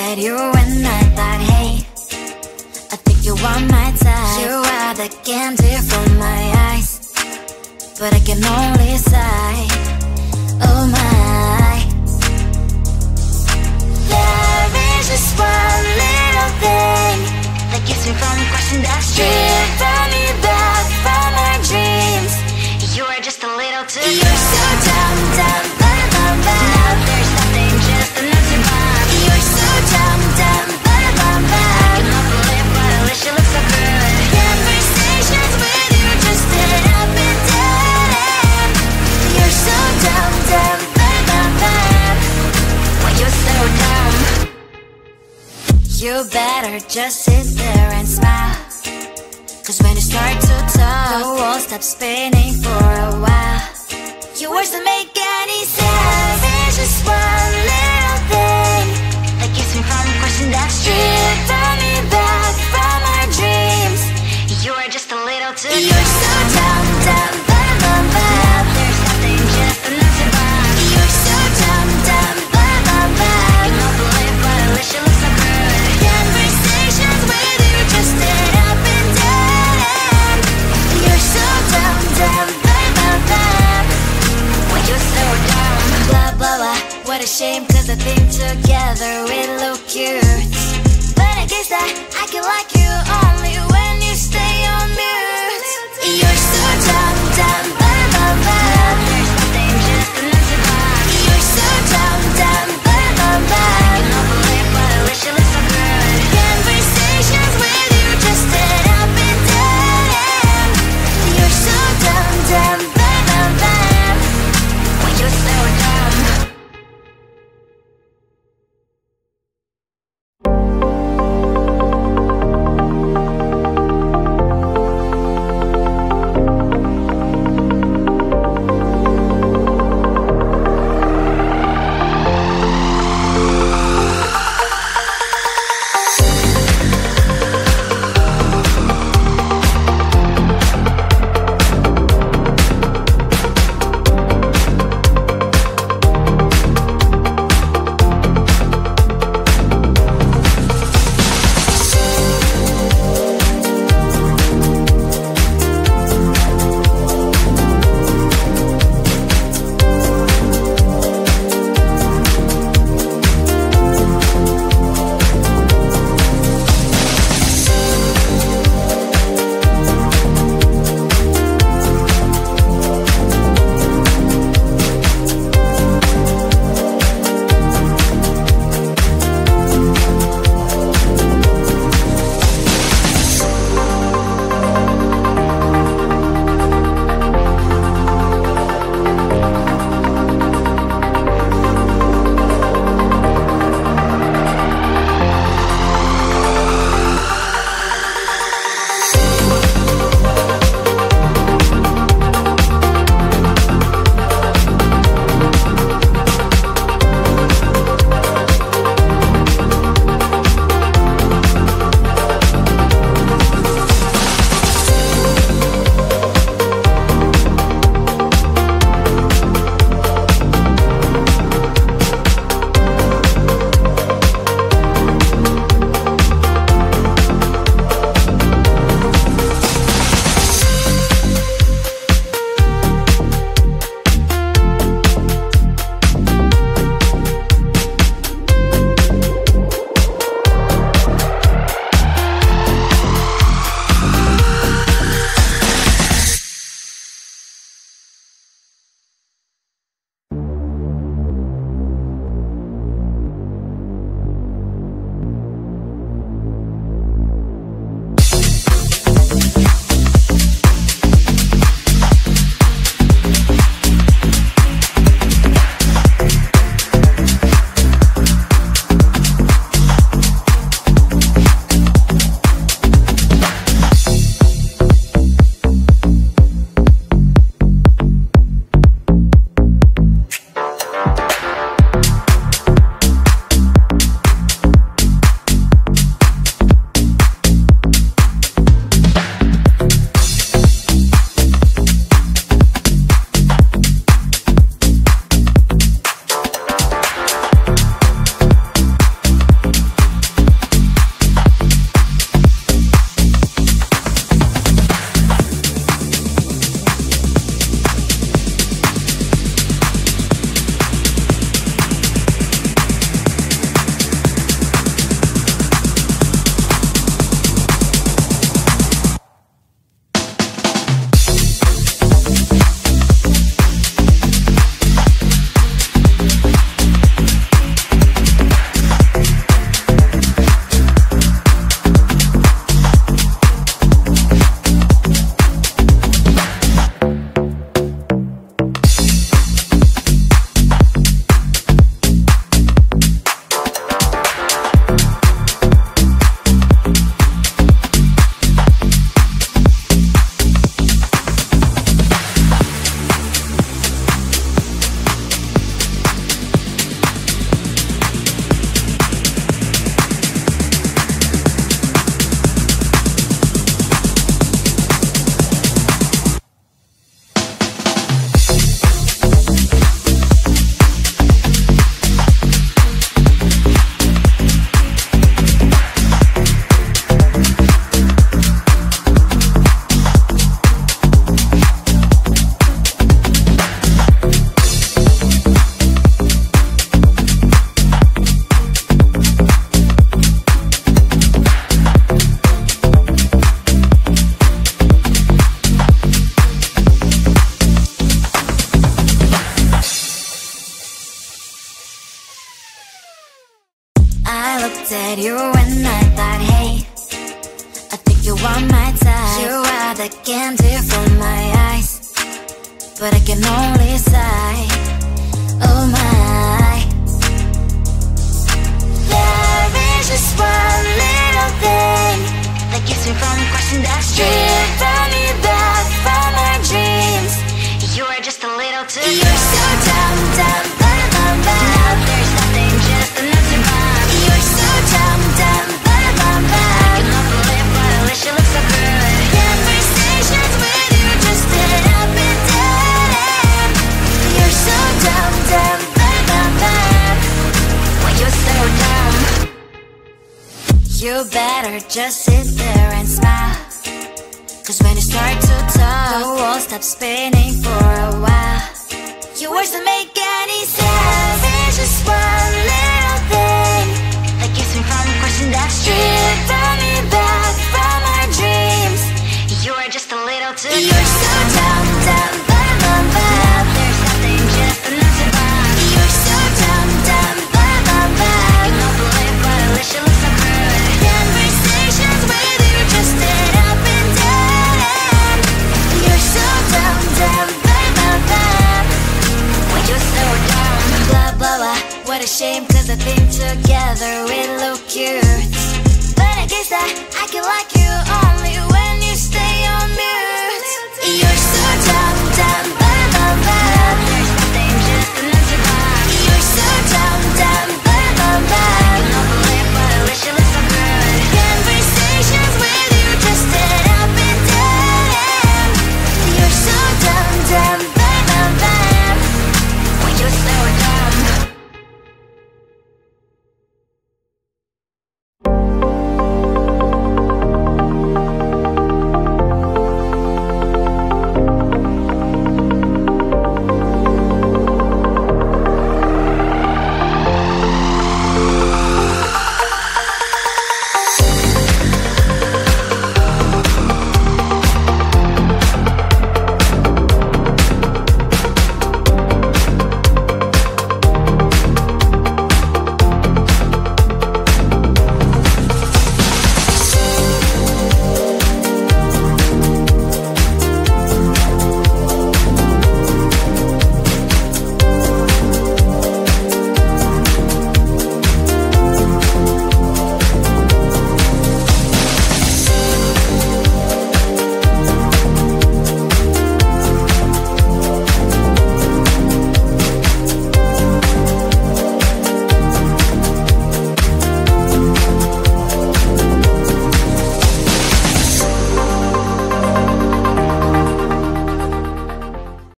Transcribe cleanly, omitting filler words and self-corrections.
met you and I thought, hey, I think you are my type. You are the candy from my eyes, but I can only sigh, oh my. There is just one little thing that keeps me from crossing that street. Drive me back from my dreams. You are just a little too close. You're so dumb, dumb, bum, bum, bum. Now there's nothing, just enough to bomb. You're so dumb, dumb, bum, bum, bum. I cannot believe but at least you look so good. Conversations with you just end up in dead end. You're so dumb, dumb, bum, bum, bum. Why you so dumb? You better just sit there and smile, 'cause when you start to talk, the world stops spinning for a while. Your words don't make any sense. There's just one little thing that keeps me from crossing that street. Turn me back from our dreams. You are just a little too close. You're so dumb, dumb, bum, bum, bum. Now there's nothing, just enough to bomb. You're so dumb, dumb, bum, bum, bum. I cannot believe but at least you look so good. Conversations with you just end up in dead end. You're so dumb, dumb, bum, bum, bum. Why you so dumb? Blah, blah, blah. What a shame, 'cause I think together we look cute. But I guess that I can like you only when you stay on mute. You're so dumb, dumb, bum, bum, bum. There's nothing, just enough to bomb. You're so dumb, dumb, bum, bum, bum. I cannot believe but at least you look so good. Conversations with you just end up in dead end. You're so dumb, dumb, bum, bum, bum. Why you so dumb? looked at you and I thought, hey, I think you are my type. You are the candy from my eyes, but I can only sigh, oh my. There is just one little thing that keeps me from crossing that street. Bring me back from my dreams. You are just a little too good. You're so dumb, dumb, ba-da-bum, bum. Now there's nothing, just enough to bomb. You're so dumb, dumb, ba-da-bum, bum. I can not believe, but at least you look so good. Conversations with you just end up in dead end. You're so dumb, dumb, ba-da-bum, bum. Why you're so dumb? You better just sit there and smile, 'cause when you start to talk, the world stops spinning for a while. Your words don't make any sense. There's just one